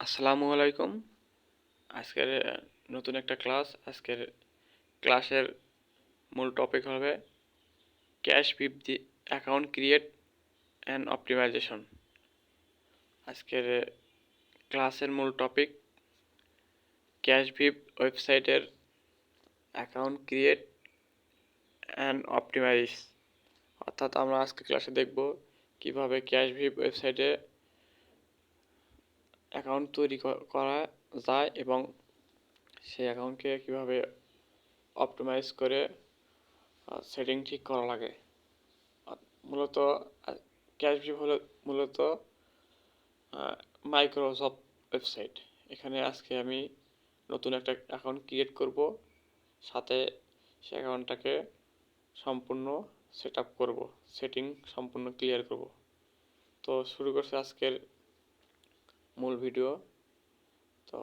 আসসালামু আলাইকুম। আজকের নতুন একটা ক্লাস। আজকের ক্লাসের মূল টপিক হবে cash VIP the account create and optimization. আজকের ক্লাসের মূল টপিক ক্যাশ ভিপ ওয়েবসাইটের অ্যাকাউন্ট ক্রিয়েট অ্যান্ড অপটিমাইজ। অর্থাৎ আমরা আজকে ক্লাসে দেখব কিভাবে ক্যাশ ভিপ ওয়েবসাইটে অ্যাকাউন্ট তৈরি করা যায় এবং সেই অ্যাকাউন্টকে কিভাবে অপটিমাইজ করে সেটিং ঠিক করা লাগে। মূলত ক্যাশভিপ হলো মূলত মাইক্রোসফট ওয়েবসাইট। এখানে আজকে আমি নতুন একটা অ্যাকাউন্ট ক্রিয়েট করব, সাথে সে অ্যাকাউন্টটাকে সম্পূর্ণ সেট আপ করবো, সেটিং সম্পূর্ণ ক্লিয়ার করব। তো শুরু করছে আজকের মূল ভিডিও। তো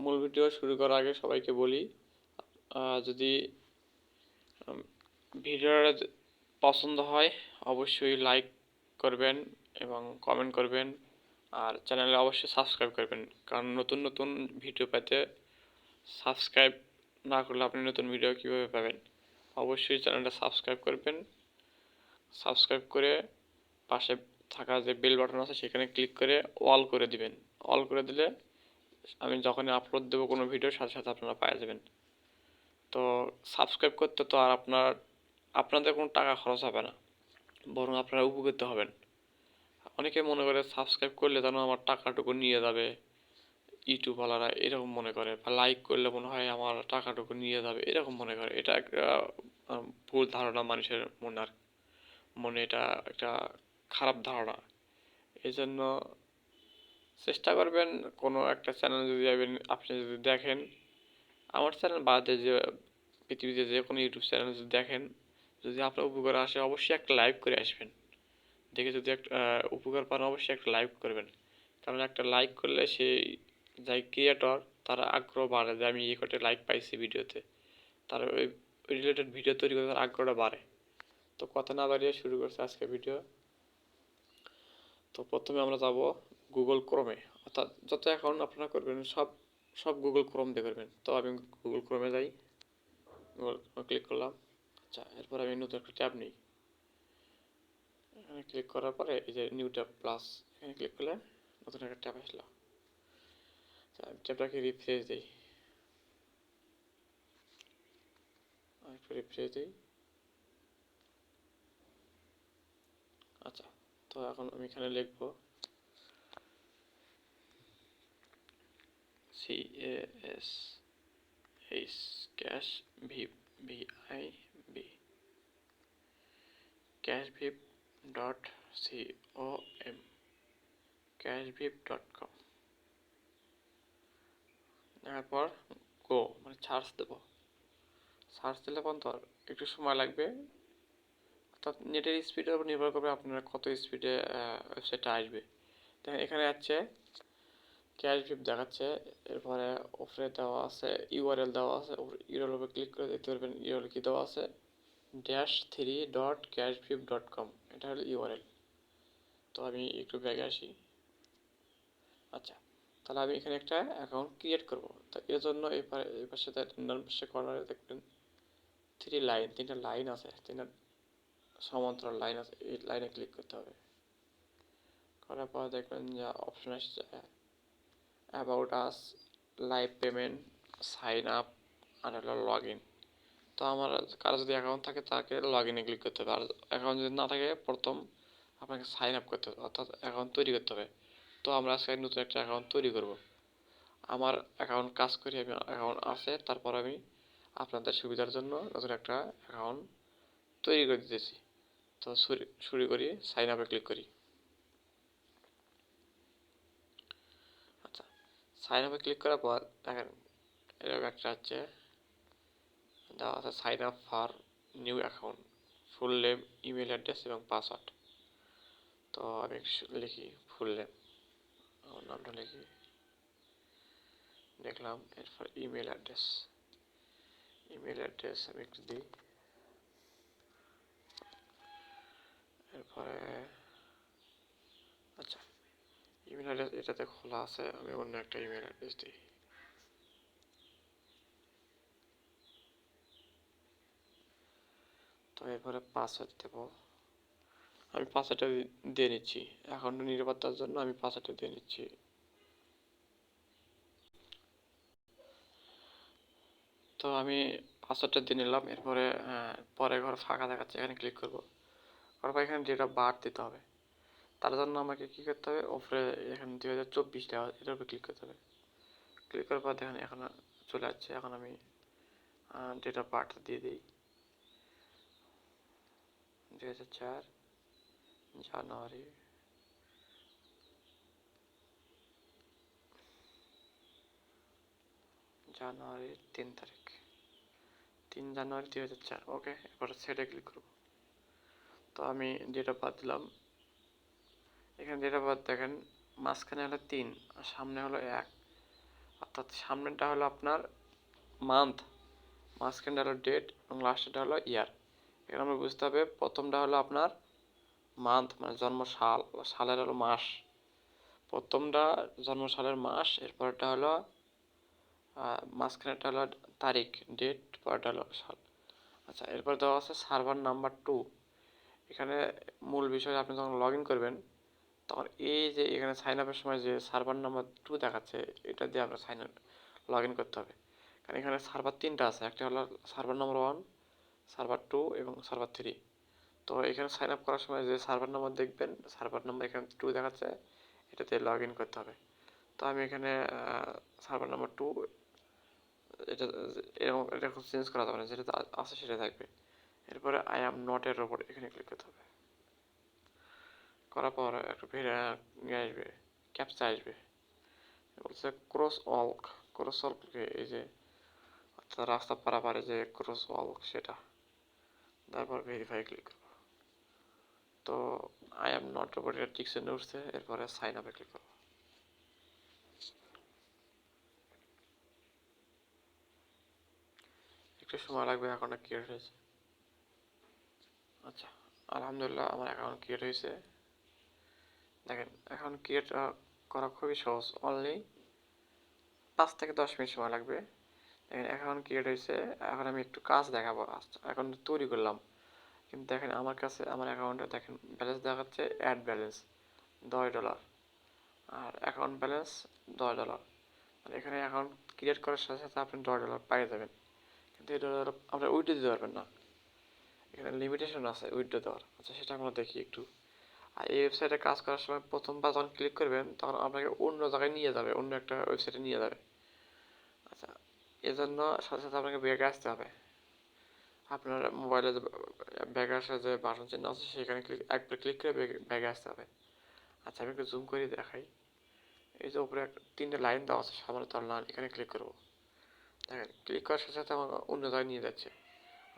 মূল ভিডিও শুরু করার আগে সবাইকে বলি, যদি ভিডিওটা পছন্দ হয় অবশ্যই লাইক করবেন এবং কমেন্ট করবেন, আর চ্যানেলে অবশ্যই সাবস্ক্রাইব করবেন, কারণ নতুন নতুন ভিডিও পেতে সাবস্ক্রাইব না করলে আপনি নতুন ভিডিও কীভাবে পাবেন। অবশ্যই চ্যানেলটা সাবস্ক্রাইব করবেন, সাবস্ক্রাইব করে পাশে থাকা যে বেল বাটন আছে সেখানে ক্লিক করে অল করে দিবেন। অল করে দিলে আমি যখনই আপলোড দেবো কোনো ভিডিওর সাথে সাথে আপনারা পেয়ে যাবেন। তো সাবস্ক্রাইব করতে তো আর আপনাদের কোনো টাকা খরচ হবে না, বরং আপনারা উপকৃত হবেন। অনেকে মনে করে সাবস্ক্রাইব করলে যেন আমার টাকাটুকু নিয়ে যাবে, ইউটিউবওয়ালারা এরকম মনে করে, বা লাইক করলে মনে হয় আমার টাকাটুকু নিয়ে যাবে এরকম মনে করে। এটা একটা ভুল ধারণা মানুষের মনে, এটা একটা খারাপ ধারণা। এই জন্য চেষ্টা করবেন কোনো একটা চ্যানেল যদি আপনি যদি দেখেন, আমার চ্যানেল বাদে যে পৃথিবীতে যে কোনো ইউটিউব চ্যানেল যদি দেখেন, যদি আপনার উপকার আসে অবশ্যই একটা লাইক করে আসবেন। দেখে যদি একটা উপকার পান অবশ্যই একটা লাইক করবেন, কারণ একটা লাইক করলে সেই যাই ক্রিয়েটর তারা আগ্রহ বাড়ে যে আমি এই কটা লাইক পাইছি ভিডিওতে, তার ওই রিলেটেড ভিডিও তৈরি করে তার আগ্রহটা বাড়ে। তো কথা না বাড়িয়ে শুরু করছে আজকে ভিডিও। তো প্রথমে আমরা যাব গুগল ক্রোমে, অর্থাৎ যত অ্যাকাউন্ট আপনারা করবেন সব সব গুগল ক্রোম দিয়ে করবেন। তো আমি গুগল ক্রোমে যাই, গুগল ক্লিক করলাম। আচ্ছা, এরপর আমি নতুন একটা ট্যাব নিই। এখানে ক্লিক করার পরে এই যে নিউ ট্যাব প্লাস, এখানে ক্লিক করলে নতুন একটা ট্যাব আসলো। ট্যাবটাকে রিফ্রেশ দিই, একটু রিফ্রেশ দিই। আচ্ছা, তো এখন আমি এখানে লিখব CASH cash ভিপ VIB cashvip dot com cashvip.com। তারপর গো মানে সার্চ দেব। সার্চ দিলে পর একটু সময় লাগবে, অর্থাৎ নেটের স্পিডের উপর নির্ভর করবে আপনারা কত স্পিডে ওয়েবসাইটটা আসবে। দেখেন এখানে আছে ক্যাশভিপ দেখাচ্ছে, এরপরে উপরে দেওয়া আছে ইউআরএল দেওয়া আছে। ইউআরএল উপরে ক্লিক করে দেখতে পারবেন ইউআরএল কি দেওয়া আছে, -3.cashvip.com, এটা হলো ইউআরএল। তো আমি একটু ব্যাগে আসি। আচ্ছা, তাহলে আমি এখানে একটা অ্যাকাউন্ট ক্রিয়েট করব। তো এর জন্য এই পাশে ডান পাশে কর্নারে দেখবেন তিনটা লাইন আছে, তিনটা সমান্তরাল লাইন আছে। এই লাইনে ক্লিক করতে হবে। করার পর দেখবেন যে অপশন আসছে about us, live payment, sign up, আর হলো লগ ইন। তো আমার কারো যদি অ্যাকাউন্ট থাকে তাকে লগ ইনে ক্লিক করতে হবে, আর অ্যাকাউন্ট যদি না থাকে প্রথম আপনাকে সাইন আপ করতে হবে, অর্থাৎ অ্যাকাউন্ট তৈরি করতে হবে। তো আমরা আজকে নতুন একটা অ্যাকাউন্ট তৈরি করব। আমার অ্যাকাউন্ট কাজ করি, আমি অ্যাকাউন্ট আছে, তারপর আমি আপনাদের সুবিধার জন্য নতুন একটা অ্যাকাউন্ট তৈরি করে দিতেছি। তো শুরু করি, সাইন আপে ক্লিক করি। আচ্ছা, সাইন আপে ক্লিক করার পর দেখেন এরকম একটা হচ্ছে দেওয়া আছে sign up for new account, full name, email address এবং পাসওয়ার্ড। তো আমি লিখি ফুল নেম, আমার নামটা লিখি, দেখলাম। এরপর ইমেল অ্যাড্রেস আমি একটু দিই। এরপরে আচ্ছা, ইমেল ইমেল অ্যাড্রেস এটাতে খোলা আছে, আমি অন্য একটা ইমেল অ্যাড্রেস দিই। তো এরপরে পাসওয়ার্ড দেবো, আমি পাসওয়ার্ডটা দিয়ে নিচ্ছি, অ্যাকাউন্টের নিরাপত্তার জন্য আমি পাসওয়ার্ডটা দিয়ে নিচ্ছি। তো আমি পাসওয়ার্ডটা দিয়ে নিলাম। এরপরে পরে ঘর ফাঁকা দেখাচ্ছে, এখানে ক্লিক করব। তারপর এখানে ডেট অফ বার্থ দিতে হবে। তার জন্য আমাকে কী করতে হবে, ওপরে এখানে 2024 দেওয়া, এটার উপরে ক্লিক করতে হবে। ক্লিক করার পর দেখেন এখন চলে আসছে। এখন আমি ডেট অফ বার্থ দিয়ে দিই, 2004 জানুয়ারি জানুয়ারির 3 তারিখ, 3 জানুয়ারি 2004। ওকে, এরপর সেটে ক্লিক করব। তো আমি ডেট অফ বার্থ দিলাম। এখানে ডেট অফ বার্থ দেখেন মাঝখানে হলো 3 আর সামনে হলো 1, অর্থাৎ সামনেটা হলো আপনার মান্থ, মাঝখানটা হলো ডেট এবং লাস্টেরটা হলো ইয়ার। এখানে আমরা বুঝতে হবে প্রথমটা হলো আপনার মান্থ মানে জন্ম সাল, সালের হলো মাস। প্রথমটা জন্ম সালের মাস, এরপরটা হলো মাঝখানেরটা হলো তারিখ ডেট, পরেরটা হলো সাল। আচ্ছা, এরপর দেওয়া আছে সার্ভার নাম্বার 2। এখানে মূল বিষয়, আপনি যখন লগ ইন করবেন তখন এই যে এখানে সাইন আপের সময় যে সার্ভার নাম্বার 2 দেখাচ্ছে, এটা দিয়ে আপনার লগ ইন করতে হবে। কারণ এখানে সার্ভার 3টা আছে, একটা হলো সার্ভার নাম্বার 1, সার্ভার 2 এবং সার্ভার 3। তো এখানে সাইন আপ করার সময় যে সার্ভার নাম্বার দেখবেন, সার্ভার নাম্বার এখানে 2 দেখাচ্ছে, এটাতে লগ ইন করতে হবে। তো আমি এখানে সার্ভার নাম্বার 2, এটা এরকম এটা চেঞ্জ করা যাবে না, যেটা আছে সেটা থাকবে। এরপরে আই অ্যাম নট এর ওপর এখানে ক্লিক করতে হবে। করার পর একটা ইয়ে আসবে, ক্যাপচা আসবে, বলছে ক্রস ওয়াক। ক্রস ওয়াক এই যে অর্থাৎ রাস্তা পারাপারে যে ক্রস ওয়াক, সেটা। তারপর ভেরিফাই ক্লিক করবো। তো আই অ্যাম নট ওপর এটা টিক চিহ্ন উঠছে, এরপরে সাইন আপে ক্লিক করবো। একটু সময় লাগবে, অ্যাকাউন্টটা ক্রিয়েট হয়েছে। আচ্ছা, আলহামদুলিল্লাহ আমার অ্যাকাউন্ট ক্রিয়েট হয়েছে। দেখেন অ্যাকাউন্ট ক্রিয়েট করা খুবই সহজ, অনলি 5 থেকে 10 মিনিট সময় লাগবে। দেখেন অ্যাকাউন্ট ক্রিয়েট হয়েছে। এখন আমি একটু কাজ দেখাবো। অ্যাকাউন্ট তৈরি করলাম, কিন্তু দেখেন আমার কাছে আমার অ্যাকাউন্টে দেখেন ব্যালেন্স দেখাচ্ছে অ্যাড ব্যালেন্স $10 আর অ্যাকাউন্ট ব্যালেন্স $10। মানে এখানে অ্যাকাউন্ট ক্রিয়েট করার সাথে সাথে আপনি $10 পেয়ে যাবেন, কিন্তু এই $10 আপনি উইথড্র দিতে পারবেন না, এখানে লিমিটেশন আছে উইথড্র দেওয়ার। আচ্ছা, সেটা আমরা দেখি একটু। আর এই ওয়েবসাইটে কাজ করার সময় প্রথমবার যখন ক্লিক করবেন তখন আপনাকে অন্য জায়গায় নিয়ে যাবে, অন্য একটা ওয়েবসাইটে নিয়ে যাবে। আচ্ছা, এজন্য সাথে সাথে আপনাকে ব্যাগে আসতে হবে। আপনার মোবাইলে ব্যাগে আসার যে বাটন চিহ্ন আছে সেখানে একবার ক্লিক করে ব্যাগে আসতে হবে। আচ্ছা, আমি একটু জুম করে দেখাই। এই যে উপরে 3টে লাইন দেওয়া আছে সামনে তল লাইন, এখানে ক্লিক করবো। দেখেন ক্লিক করার সাথে সাথে আমাকে অন্য জায়গায় নিয়ে যাচ্ছে।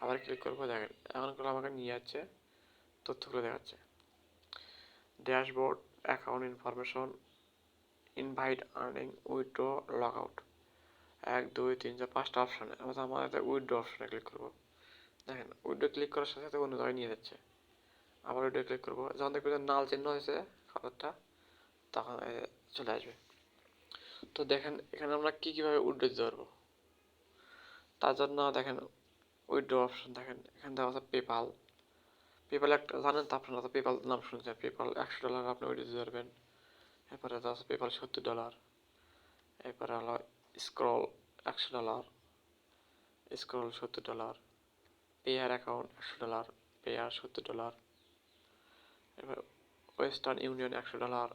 আবার ক্লিক করবো, দেখেন এখন করে আমাকে নিয়ে যাচ্ছে, তথ্যগুলো দেখাচ্ছে। Dashboard, account information, invite, earning, withdraw, log out, 1 2 3 4 5টা অপশানে আমার একটা উইথড্র অপশানে ক্লিক করবো। দেখেন উইথড্র ক্লিক করার সাথে সাথে অন্য জায়গায় নিয়ে যাচ্ছে। আবার উইথড্র ক্লিক করবো, যখন দেখবেন নাল চিহ্ন হয়েছে কালারটা, তখন চলে আসবে। তো দেখেন এখানে আমরা কীভাবে উইথড্র দিতে পারবো, তার জন্য দেখেন উইথড্র অপশন, দেখেন এখানে দেওয়া আছে পেপাল। পেপাল একটা জানেন তো আপনারা, তো পেপাল নাম শুনছেন। পেপাল $100 আপনি উইথড্র দিতে পারবেন। এরপরে দেওয়া আছে পেপাল $70। এরপরে হলো scroll $100, scroll $70। Pair account $100, pair $70। এবার western union $100,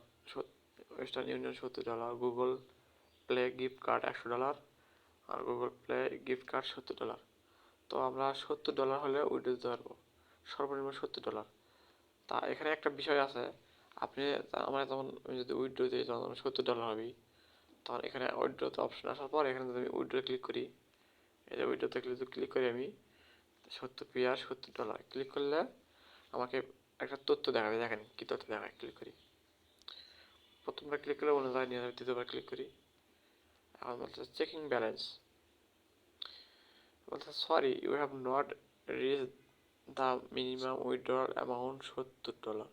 western union $70। Google play gift card $100 আর গুগল প্লে গিফট কার্ড $70। তো আমরা $70 হলে উইথড্র দিতে পারবো, সর্বনিম্ন $70। তা এখানে একটা বিষয় আছে, আপনি আমরা যেমন যদি উইথড্র দিই তখন $70 হবে, তখন এখানে উইথড্রতে অপশন আসার পর এখানে যদি আমি উইথড্র ক্লিক করি, এই যে উইথড্রতে ক্লিক করি আমি, 70 পেয়ার $70 ক্লিক করলে আমাকে একটা তথ্য দেখাবে। দেখেন কি তথ্য দেখায়, ক্লিক করি। প্রথমবার ক্লিক করলে অন্য জায়গায় নিয়ে যাবে, দ্বিতীয়বার ক্লিক করি, এখন বলছে চেকিং ব্যালেন্স, বলছে sorry you have not reach the minimum withdrawal amount $70।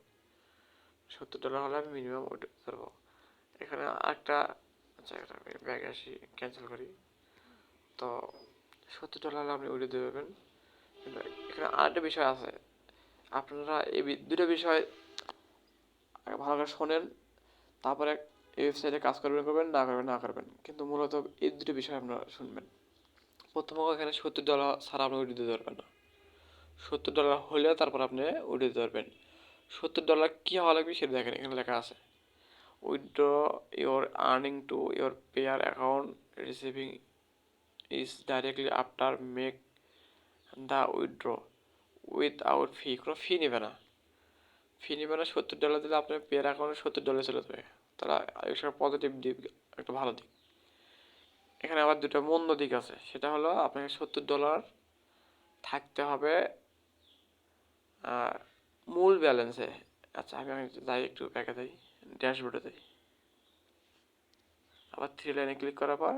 $70 হলে আমি মিনিমাম উইথড্র করবো। এখানে আরেকটা, আচ্ছা এটা ব্যাগে আসি, ক্যান্সেল করি। তো $70 হলে আপনি উড়িয়ে দেবেন। কিন্তু এখানে আরেকটা বিষয় আছে, আপনারা এই দুটো বিষয় ভালো করে শোনেন, তারপরে এই ওয়েবসাইটে কাজ করবেন না করবেন, কিন্তু মূলত এই দুটো বিষয় আপনারা শুনবেন। প্রথমত এখানে $70 ছাড়া আপনি উড়িয়ে দিতে পারবেন না। $70 হলে তারপর আপনি উড়িয়ে দিতে পারবেন। $70 কি হওয়া লাগবে সেটা দেখেন, এখানে লেখা আছে withdraw your earning to your payer account receiving is directly after make the withdraw without fee। কোনো ফি নেবে না, $70 দিলে আপনার পেয়ার অ্যাকাউন্টে $70 চলে যাবে। তারা একটা পজিটিভ দিক, একটা ভালো দিক। এখানে আবার দুটো মন্দ দিক আছে, সেটা হলো আপনাকে $70 থাকতে হবে মূল ব্যালেন্সে। আচ্ছা আমি যাই একটু ব্যাকে যাই, ড্যাশবোর্ডে যাই, আবার থ্রি লাইনে ক্লিক করার পর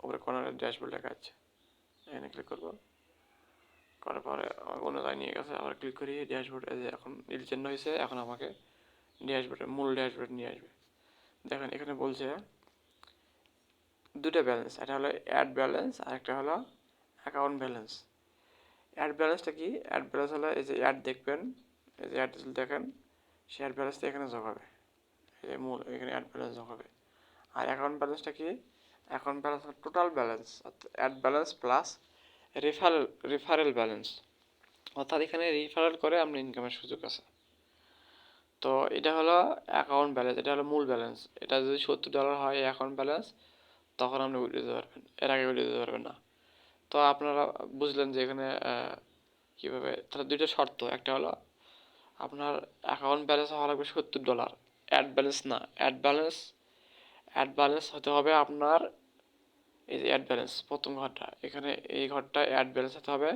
উপরে কর্নারে ড্যাশবোর্ড লেখা আছে, এখানে ক্লিক করবো। করার পরে অন্য লাইন নিয়ে গেছে, আবার ক্লিক করি ড্যাশবোর্ড, এই যে এখন নীল চিহ্ন হয়েছে, এখন আমাকে ড্যাশবোর্ডে মূল ড্যাশবোর্ডে নিয়ে আসবে। দেখেন এখানে বলছে দুটো ব্যালেন্স, একটা হলো অ্যাড ব্যালেন্স আর একটা হলো অ্যাকাউন্ট ব্যালেন্স। অ্যাড ব্যালেন্সটা কি? অ্যাড ব্যালেন্স হলো এই যে অ্যাড দেখবেন, এই যে অ্যাড দেখেন, সে অ্যাড ব্যালেন্সটা এখানে যোগ হবে, এই যে মূল এখানে অ্যাড ব্যালেন্স যোগ হবে। আর অ্যাকাউন্ট ব্যালেন্সটা কি? Account balance total balance, add balance plus referral balance, অর্থাৎ এখানে রিফারেল করে আপনার ইনকামের সুযোগ আছে। তো এটা হলো অ্যাকাউন্ট ব্যালেন্স, এটা হলো মূল ব্যালেন্স। এটা যদি $70 হয় অ্যাকাউন্ট ব্যালেন্স, তখন আপনি উঠিয়ে দিতে পারবেন, এর আগে উঠিয়ে দিতে পারবেন না। তো আপনারা বুঝলেন যে এখানে কীভাবে, তাহলে দুইটা শর্ত, একটা হলো আপনার অ্যাকাউন্ট ব্যালেন্স হওয়া লাগবে $70, অ্যাড ব্যালেন্স না। অ্যাড ব্যালেন্স হতে হবে আপনার, এই যে অ্যাড ব্যালেন্স প্রথম ঘরটা, এখানে এই ঘরটা অ্যাড ব্যালেন্স হতে হবে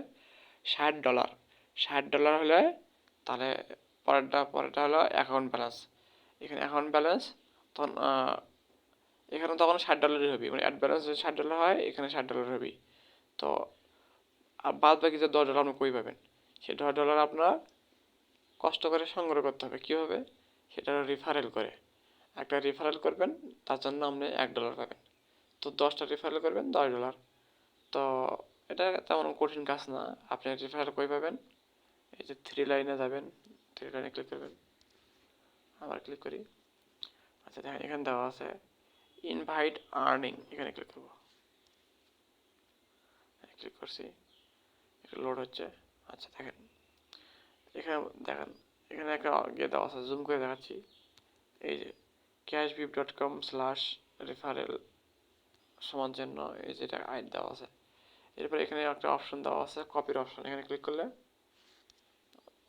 $60। $60 হলে তাহলে পরেরটা হলো অ্যাকাউন্ট ব্যালেন্স। এখানে অ্যাকাউন্ট ব্যালেন্স তখন এখানে তখন $60 হবে, মানে অ্যাড ব্যালেন্স যদি $60 হয় এখানে $60 হবে। তো আর বাদ বাকি যে $10 আপনি কই পাবেন, সেই $10 আপনার কষ্ট করে সংগ্রহ করতে হবে। কীভাবে? সেটা রিফারেল করে, একটা রিফারেল করবেন, তার জন্য আপনি $1 পাবেন। তো 10টা রিফারেল করবেন $10। তো এটা তেমন কঠিন কাজ না। আপনি রিফারেল কই পাবেন? এই যে থ্রি লাইনে যাবেন, থ্রি লাইনে ক্লিক করবেন, আবার ক্লিক করি। আচ্ছা দেখেন এখানে দেওয়া আছে ইনভাইট আর্নিং, এখানে ক্লিক করবো, ক্লিক করছি, একটু লোড হচ্ছে। আচ্ছা দেখেন এখানে একটা ইয়ে দেওয়া আছে, জুম করে দেখাচ্ছি। এই যে cashbip.com/referral সমান চিহ্ন, এই যেটা আইড দেওয়া আছে। এরপর এখানে একটা অপশন দেওয়া আছে কপির অপশন, এখানে ক্লিক করলে,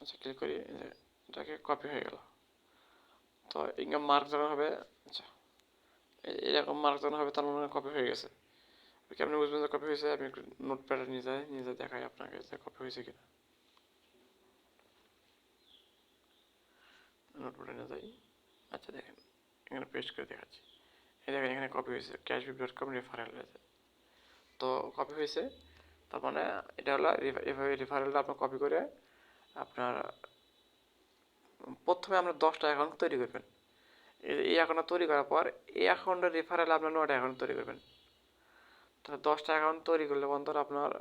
আচ্ছা ক্লিক করি, এটাকে কপি হয়ে গেল। তো ইনকাম মার্ক যখন হবে, আচ্ছা এরকম মার্ক যখন হবে তার মানে কপি হয়ে গেছে। কেমনি বুঝবেন যে কপি হয়েছে? আমি একটু নোটপ্যাডে নিয়ে যাই দেখাই আপনাকে যে কপি হয়েছে কিনা। নোটপ্যাডে নিয়ে যাই, আচ্ছা দেখেন এখানে পেস্ট করে দেখাচ্ছি। এই দেখেন এখানে কপি হয়েছে, cashbip.com রেফারেল হয়েছে। তো কপি হয়েছে, তার মানে এটা হলো এভাবে রেফারেলটা আপনার কপি করে আপনার প্রথমে আপনার 10টা অ্যাকাউন্ট তৈরি করবেন। এই অ্যাকাউন্টটা তৈরি করার পর এই অ্যাকাউন্টের রেফারেল আপনার 9টা অ্যাকাউন্ট তৈরি করবেন। তাহলে 10টা অ্যাকাউন্ট তৈরি করলে বন্ধুরা আপনার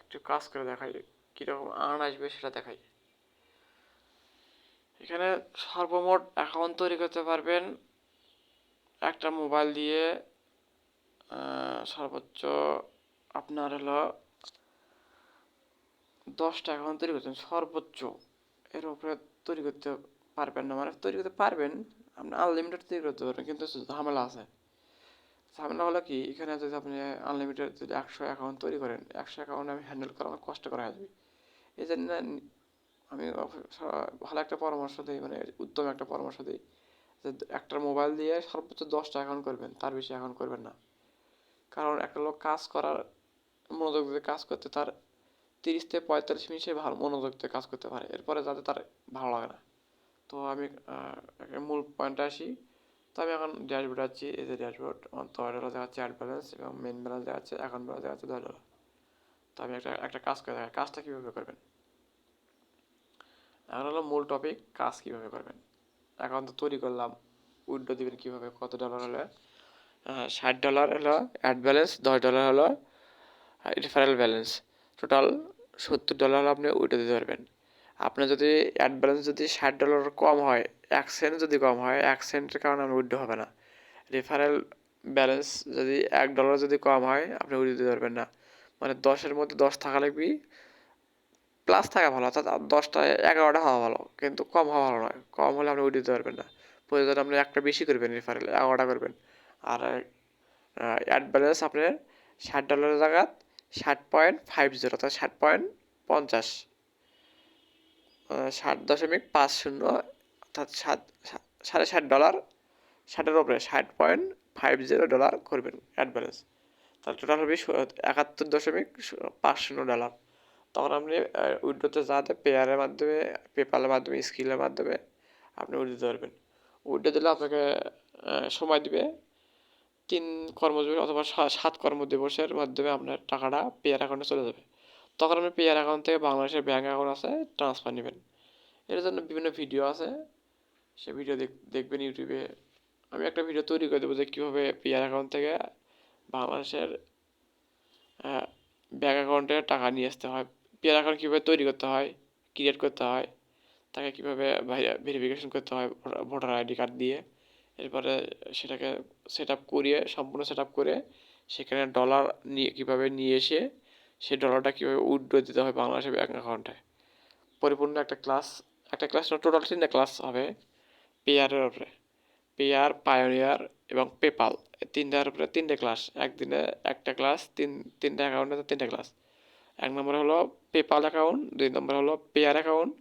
একটু কাজ করে দেখাই, কীরকম আর্ন আসবে সেটা দেখাই। এখানে সর্বমোট অ্যাকাউন্ট তৈরি করতে পারবেন একটা মোবাইল দিয়ে সর্বোচ্চ আপনার হলো 10টা অ্যাকাউন্ট তৈরি করতেন সর্বোচ্চ, এর উপরে তৈরি করতে পারবেন না। মানে তৈরি করতে পারবেন, আপনি আনলিমিটেড তৈরি করতে পারবেন, কিন্তু ঝামেলা আছে। ঝামেলা হলো কি, এখানে যদি আপনি আনলিমিটেড যদি 100 অ্যাকাউন্ট তৈরি করেন, 100 অ্যাকাউন্ট আমি হ্যান্ডেল করা অনেক কষ্ট করা যাবে। এই জন্য আমি ভালো একটা পরামর্শ দিই, মানে উত্তম একটা পরামর্শ দিই যে একটা মোবাইল দিয়ে সর্বোচ্চ 10টা অ্যাকাউন্ট করবেন, তার বেশি অ্যাকাউন্ট করবেন না। কারণ একটা লোক কাজ করার মনোযোগ দিয়ে কাজ করতে তার 30 থেকে 45 মিনিট সে ভালো মনোযোগ দিয়ে কাজ করতে পারে, এরপরে যাতে তার ভালো লাগে না। তো আমি মূল পয়েন্টে আসি। তো আমি এখন ড্যাশবোর্ড আছি, এই যে ড্যাশবোর্ড আমার $10 দেখাচ্ছে অ্যাড ব্যালেন্স, এবং মেন ব্যালেন্স দেখাচ্ছে, অ্যাকাউন্ট ব্যালেন্স দেখাচ্ছে $10। তো আমি একটা কাজ করে দেখাই, কাজটা কীভাবে করবেন। এখন হলো মূল টপিক, কাজ কীভাবে করবেন। অ্যাকাউন্ট তৈরি করলাম। উইথড্র দিবেন কীভাবে, কত ডলার হলে $60 হলো অ্যাড ব্যালেন্স, $10 হলো রেফারেল ব্যালেন্স, টোটাল $70 হলে আপনি উইথড্র দিতে পারবেন। আপনার যদি অ্যাড ব্যালেন্স যদি $60 কম হয়, 1 সেন্ট যদি কম হয়, 1 সেন্টের কারণে আপনি উইথড্র হবে না। রেফারেল ব্যালেন্স যদি $1 যদি কম হয়, আপনি উইথড্র দিতে পারবেন না। মানে 10-এর মধ্যে 10 থাকা লাগবে, প্লাস থাকা ভালো, অর্থাৎ 10টা 11টা হওয়া ভালো, কিন্তু কম হওয়া ভালো নয়। কম হলে আপনি উইথড্র দিতে পারবেন না। প্রয়োজন আপনি একটা বেশি করবেন, রেফারেল 11টা করবেন। আর অ্যাড ব্যালেন্স আপনার $60 জায়গাত 60.50, অর্থাৎ 60.50, 60.50, অর্থাৎ $60, 60-এর উপরে $60.50 করবেন অ্যাড ব্যালেন্স। তাহলে টোটাল হবে $71.50। তখন আপনি উইথড্রোতে যাতে পেয়ারের মাধ্যমে, পেপালের মাধ্যমে, স্কিলের মাধ্যমে আপনি উইথড্রো দিতে পারবেন। উইথড্রো দিলে আপনাকে সময় দিবে 3 কর্মদিবস অথবা 7 কর্মদিবসের মাধ্যমে আপনার টাকাটা পেয়ার অ্যাকাউন্টে চলে যাবে। তখন আপনি পেয়ার অ্যাকাউন্ট থেকে বাংলাদেশের ব্যাঙ্ক অ্যাকাউন্ট আছে ট্রান্সফার নেবেন। এর জন্য বিভিন্ন ভিডিও আছে, সে ভিডিও দেখবেন ইউটিউবে। আমি একটা ভিডিও তৈরি করে দেবো যে কীভাবে পেয়ার অ্যাকাউন্ট থেকে বাংলাদেশের ব্যাঙ্ক অ্যাকাউন্টে টাকা নিয়ে আসতে হয়, পেয়ার অ্যাকাউন্ট কীভাবে তৈরি করতে হয়, ক্রিয়েট করতে হয়, তাকে কীভাবে ভেরিফিকেশন করতে হয় ভোটার আইডি কার্ড দিয়ে। এরপরে সেটাকে সেট আপ করিয়ে, সম্পূর্ণ সেট আপ করে সেখানে ডলার নিয়ে কীভাবে নিয়ে এসে সেই ডলারটা কীভাবে উইথড্র দিতে হয় বাংলাদেশের ব্যাঙ্ক অ্যাকাউন্টে। পরিপূর্ণ একটা ক্লাস টোটাল 3টা ক্লাস হবে পেয়ারের উপরে। পেয়ার, পায়োনিয়ার এবং পেপাল, এই 3টার উপরে 3টে ক্লাস। একদিনে একটা ক্লাস, তিনটা অ্যাকাউন্টে 3টে ক্লাস। 1 নম্বর হলো পেপাল অ্যাকাউন্ট, 2 নম্বর হলো পেয়ার অ্যাকাউন্ট,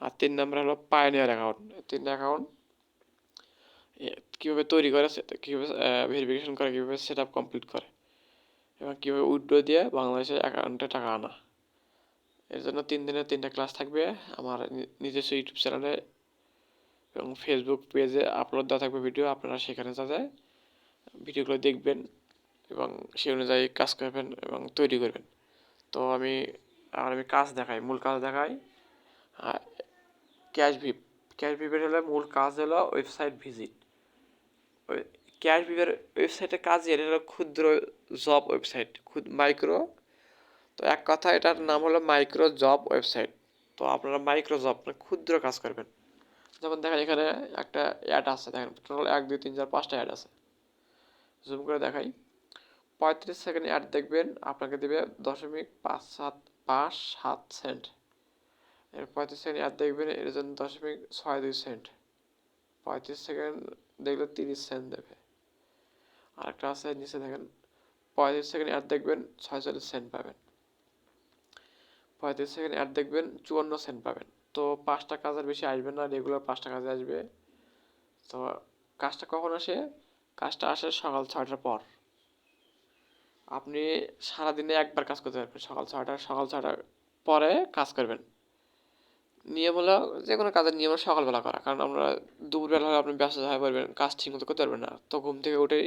আর 3 নম্বর হলো পায়োনিয়ার অ্যাকাউন্ট। 3টা অ্যাকাউন্ট কীভাবে তৈরি করে, কীভাবে ভেরিফিকেশন করে, কীভাবে সেট আপ কমপ্লিট করে, এবং কীভাবে উইথড্র দিয়ে বাংলাদেশের অ্যাকাউন্টে টাকা আনা। এর জন্য 3 দিনের 3টা ক্লাস থাকবে আমার নিজস্ব ইউটিউব চ্যানেলে এবং ফেসবুক পেজে আপলোড দেওয়া থাকবে ভিডিও। আপনারা সেখানে যাতে ভিডিওগুলো দেখবেন এবং সেই অনুযায়ী কাজ করবেন এবং তৈরি করবেন। তো আমি কাজ দেখাই, মূল কাজ দেখাই। ক্যাশ ভিপের হলে মূল কাজ হলো ওয়েবসাইট ভিজিট। ওই ক্যাশ ভিপের ওয়েবসাইটের কাজ এটা হলো ক্ষুদ্র জব ওয়েবসাইট, মাইক্রো। তো এক কথা এটার নাম হলো মাইক্রো জব ওয়েবসাইট। তো আপনারা মাইক্রো জব মানে ক্ষুদ্র কাজ করবেন। যেমন দেখেন এখানে একটা অ্যাড আছে, দেখেন টোটাল 1 2 3 4 5টা অ্যাড আছে। জুম করে দেখাই। 35 সেকেন্ড অ্যাড দেখবেন, আপনাকে দেবে 0.5757 সেন্ট। এর 35 সেকেন্ড অ্যাড দেখবেন, এর জন্য 0.62 সেন্ট। 35 সেকেন্ড দেখলে 30 সেন্ট দেবে। আরেকটা আছে নিচে দেখেন, 35 সেকেন্ড অ্যাড দেখবেন 46 সেন্ট পাবেন। 35 সেকেন্ড অ্যাড দেখবেন 54 সেন্ট পাবেন। তো 5টা কাজের বেশি আসবে না, রেগুলার 5টা কাজে আসবে। তো কাজটা কখন আসে? কাজটা আসে সকাল 6টার পর। আপনি সারাদিনে একবার কাজ করতে পারবেন, সকাল 6টার পরে কাজ করবেন। নিয়ম হলো যে কোনো কাজের নিয়ম হলো সকালবেলা করা, কারণ আমরা দুপুরবেলা হলে আপনি ব্যস্ত হয়ে পড়বেন, কাজ ঠিক মতো করতে পারবেন না। তো ঘুম থেকে উঠেই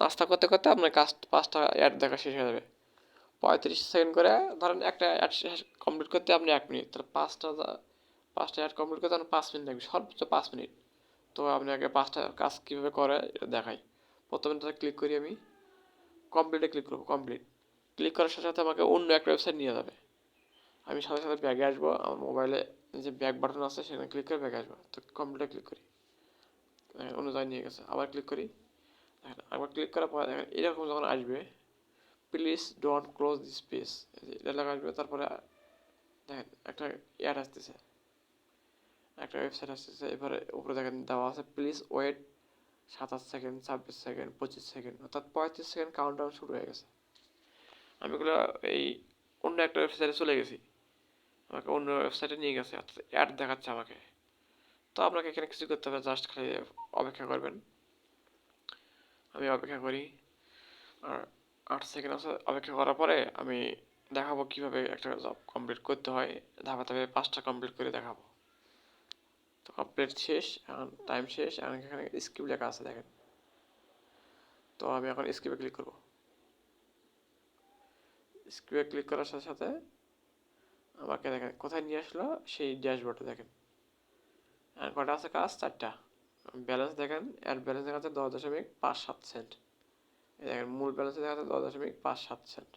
নাস্তা করতে করতে আপনার কাজ 5টা অ্যাড দেখা শেষ হয়ে যাবে। 35 সেকেন্ড করে ধরেন একটা অ্যাড কমপ্লিট করতে আপনি 1 মিনিট, তাহলে 5টা অ্যাড কমপ্লিট করতে আপনার 5 মিনিট লাগবে, সর্বোচ্চ 5 মিনিট। তো আপনি আগে 5টা কাজ কীভাবে করে এটা দেখাই। প্রথমে তাতে ক্লিক করি, আমি কমপ্লিটে ক্লিক করবো। ক্লিক করার সাথে সাথে আমাকে অন্য একটা ওয়েবসাইট নিয়ে যাবে। আমি সাথে সাথে ব্যাগে আসবো, আমার মোবাইলে যে ব্যাক বাটন আছে সেখানে ক্লিক করে ব্যাগে আসবো। তো কমপ্লিটে ক্লিক করি, অন্য জায়গায় নিয়ে গেছে। আবার ক্লিক করি, দেখেন আবার ক্লিক করার পরে দেখেন এরকম যখন আসবে, please don't close this page, এটা লেখা আসবে। তারপরে দেখেন একটা অ্যাড আসতেছে, একটা ওয়েবসাইট আসতেছে। এবারে উপরে দেখেন দেওয়া আছে please wait 27 second, 26 second, 25 second, অর্থাৎ 35 সেকেন্ড কাউন্টডাউন শুরু হয়ে গেছে। আমি এগুলো এই অন্য একটা ওয়েবসাইটে চলে গেছি, আমাকে অন্য ওয়েবসাইটে নিয়ে গেছে, অর্থাৎ অ্যাড দেখাচ্ছে আমাকে। তো আপনাকে এখানে কিছু করতে হবে, জাস্ট খালি অপেক্ষা করবেন। আমি অপেক্ষা করি, আর 8 সেকেন্ড আছে। অপেক্ষা করার পরে আমি দেখাবো কিভাবে একটা জব কমপ্লিট করতে হয়, ধাপে ধাপে 5টা কমপ্লিট করে দেখাবো। তো কমপ্লিট শেষ, এখন টাইম শেষ। এখন এখানে স্কিপ লেখা আছে দেখেন। তো আমি এখন স্কিপে ক্লিক করব। স্কিপে ক্লিক করার সাথে সাথে আমাকে দেখেন কোথায় নিয়ে আসলো, সেই ড্যাশবোর্ডে দেখেন আর কটা আছে কাজ? 4টা। ব্যালেন্স দেখেন, অ্যাড ব্যালেন্স দেখা যাচ্ছে 10.57 সেন্ট। এই দেখেন মূল ব্যালেন্সে দেখা যাচ্ছে 10.57 সেন্ট।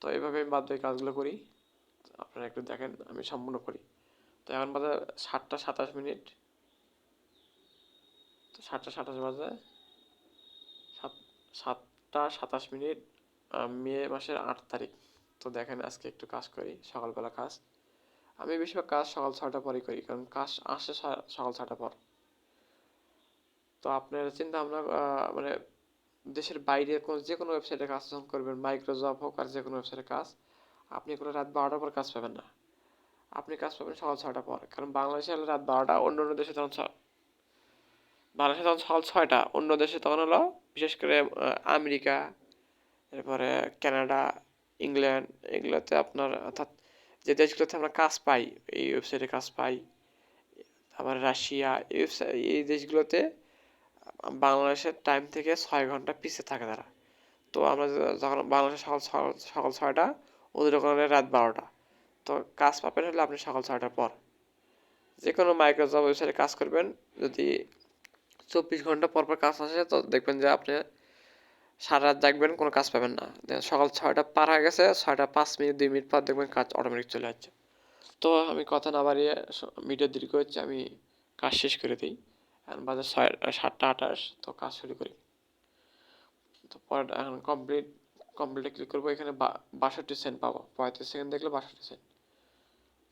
তো এইভাবে আমি বাদ বাকি কাজগুলো করি, আপনারা একটু দেখেন আমি সম্পূর্ণ করি। তো এখন বাজে 7টা 27 মিনিট। তো 7টা 27 বাজে, 7টা 27 মিনিট, মে মাসের 8 তারিখ। তো দেখেন আজকে একটু কাজ করি, সকালবেলা কাজ। আমি বেশিরভাগ কাজ সকাল 6টার পরেই করি, কারণ কাজ আসে সকাল 6টার পর। তো আপনার চিন্তা ভাবনা মানে দেশের বাইরে যে কোনো ওয়েবসাইটে কাজ যখন করবেন, মাইক্রোজব হোক আর যে কোনো ওয়েবসাইটে কাজ, আপনি কোনো রাত 12টার পর কাজ পাবেন না। আপনি কাজ পাবেন সকাল 6টার পর, কারণ বাংলাদেশে হলো রাত 12টা, অন্য অন্য দেশে তখন বাংলাদেশে তখন সকাল 6টা, অন্য দেশে তখন হলো বিশেষ করে আমেরিকা, এরপরে কানাডা, ইংল্যান্ড, এগুলোতে আপনার অর্থাৎ যে দেশগুলোতে আমরা কাজ পাই, এই ওয়েবসাইটে কাজ পাই, আবার রাশিয়া, এই দেশগুলোতে বাংলাদেশের টাইম থেকে 6 ঘন্টা পিছিয়ে থাকে তারা। তো আমরা যখন বাংলাদেশে সকাল 6টা, ওদের ওখানে রাত 12টা। তো কাজ পাবেন হলে আপনি সকাল 6টার পর যে কোনো মাইক্রোসফট ওয়েবসাইটে কাজ করবেন। যদি 24 ঘন্টা পর পর কাজ আসে, তো দেখবেন যে আপনি সারা রাত জাগবেন, কোনো কাজ পাবেন না। সকাল 6টা পার হয়ে গেছে, 6টা 5 মিনিট 2 মিনিট পর দেখবেন কাজ অটোমেটিক চলে যাচ্ছে। তো আমি কথা না বাড়িয়ে, ভিডিও দীর্ঘ হচ্ছে, আমি কাজ শেষ করে দিই। এখন বাজে 7টা 28। তো কাজ শুরু করি। তো পরে এখন কমপ্লিটে ক্লিক করবো। এখানে 62 সেন্ট পাবো, 35 সেকেন্ড দেখলে 62 সেন্ট।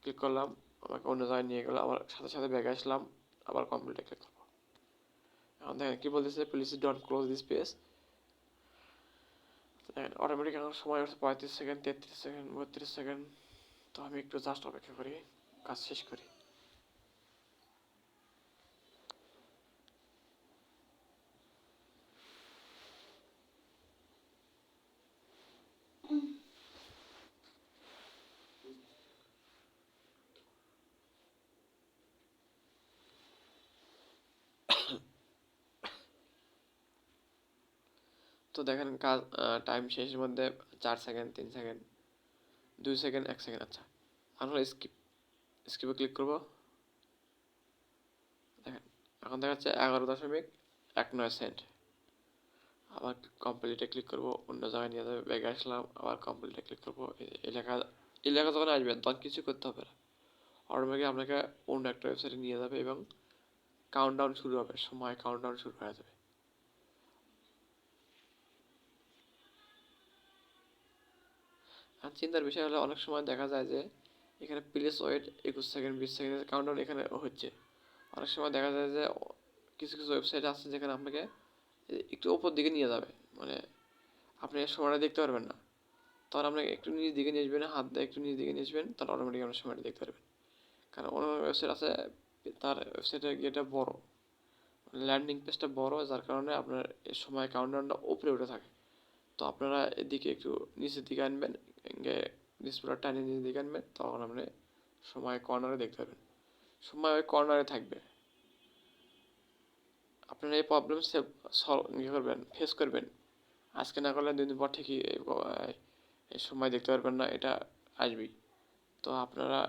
ক্লিক করলাম, আমাকে অন্য জায়গায় নিয়ে গেলো, আবার সাথে সাথে ব্যাগে আসলাম, আবার কমপ্লিটে ক্লিক করবো। এখন দেখেন কি বলতেছে, please don't close this page. দেখেন অটোমেটিক এখন সময় হচ্ছে 35 সেকেন্ড, 33 সেকেন্ড, 32 সেকেন্ড। তো আমি একটু জাস্ট অপেক্ষা করি, কাজ শেষ করি। তো দেখেন কাজ টাইম শেষের মধ্যে 4 সেকেন্ড, 3 সেকেন্ড, 2 সেকেন্ড, 1 সেকেন্ড। আচ্ছা, এখন স্কিপে ক্লিক করবো। দেখেন এখন দেখাচ্ছে 11.19 সেন্ট। আবার কমপ্লিটে ক্লিক করবো, অন্য জায়গায় নিয়ে যাবে, ব্যাগে আসলাম, আবার কমপ্লিটে ক্লিক করবো। এলাকা যখন আসবেন তখন কিছু করতে হবে না, অটোমেটিক আপনাকে অন্য একটা ওয়েবসাইটে নিয়ে যাবে এবং কাউন্টডাউন শুরু হবে, সময় কাউন্টডাউন শুরু হয়ে যাবে। আর চিন্তার বিষয় হলো অনেক সময় দেখা যায় যে এখানে প্লেস ওয়েট 21 সেকেন্ড 20 সেকেন্ডের কাউন্টডাউন এখানে হচ্ছে। অনেক সময় দেখা যায় যে কিছু কিছু ওয়েবসাইট আছে যেখানে আপনাকে একটু উপর দিকে নিয়ে যাবে, মানে আপনি সময়টা দেখতে পারবেন না। তখন আপনাকে একটু নিচ দিকে নিয়ে আসবেন, হাত দিয়ে একটু নিচ দিকে নিয়ে আসবেন, তখন অটোমেটিক আপনার সময়টা দেখতে পারবেন। কারণ অন্য ওয়েবসাইট আছে, তার ওয়েবসাইটের ইয়েটা বড়, ল্যান্ডিং পেজটা বড়, যার কারণে আপনার এই সময় কাউন্টডাউনটা উপরে উঠে থাকে। তো আপনারা এদিকে একটু নিচের দিকে আনবেন, ডিসপ্লেটা টানিয়ে নিচের দিকে আনবেন, তখন আপনি সময় কর্নারে দেখতে পাবেন, সময় ওই কর্নারে থাকবে। আপনারা এই প্রবলেম ইয়ে করবেন, ফেস করবেন। আজকে না করলে 2 দিন পর ঠিকই এই সময় দেখতে পারবেন না, এটা আসবেই। তো আপনারা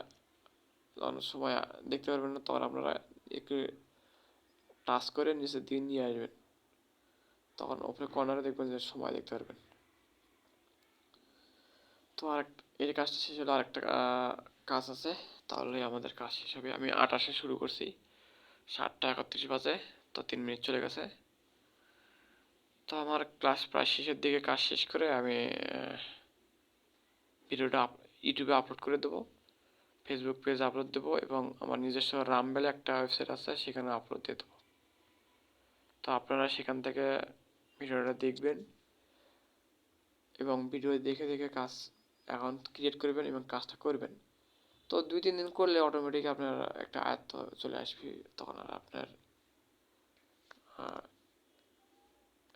অনেক সময় দেখতে পারবেন না, তখন আপনারা একটু টাচ করে নিচের দিকে নিয়ে আসবেন, তখন উপরে কর্নারে দেখবেন যে সময় দেখতে পারবেন। তো এই কাজটা শেষ হলে আরেকটা কাজ আছে, তাহলে আমাদের কাজ শেষ হবে। আমি 28-এ শুরু করছি, 7টা 31 বাজে, তো 3 মিনিট চলে গেছে। তো আমার ক্লাস প্রায় শেষের দিকে, কাজ শেষ করে আমি ভিডিওটা ইউটিউবে আপলোড করে দেবো, ফেসবুক পেজে আপলোড দেবো, এবং আমার নিজস্ব রামবেলে একটা ওয়েবসাইট আছে, সেখানে আপলোড দিয়ে দেবো। তো আপনারা সেখান থেকে ভিডিওটা দেখবেন এবং ভিডিও দেখে দেখে কাজ অ্যাকাউন্ট ক্রিয়েট করবেন এবং কাজটা করবেন। তো 2-3 দিন করলে অটোমেটিক আপনার একটা আয়ত্ত চলে আসবে, তখন আর আপনার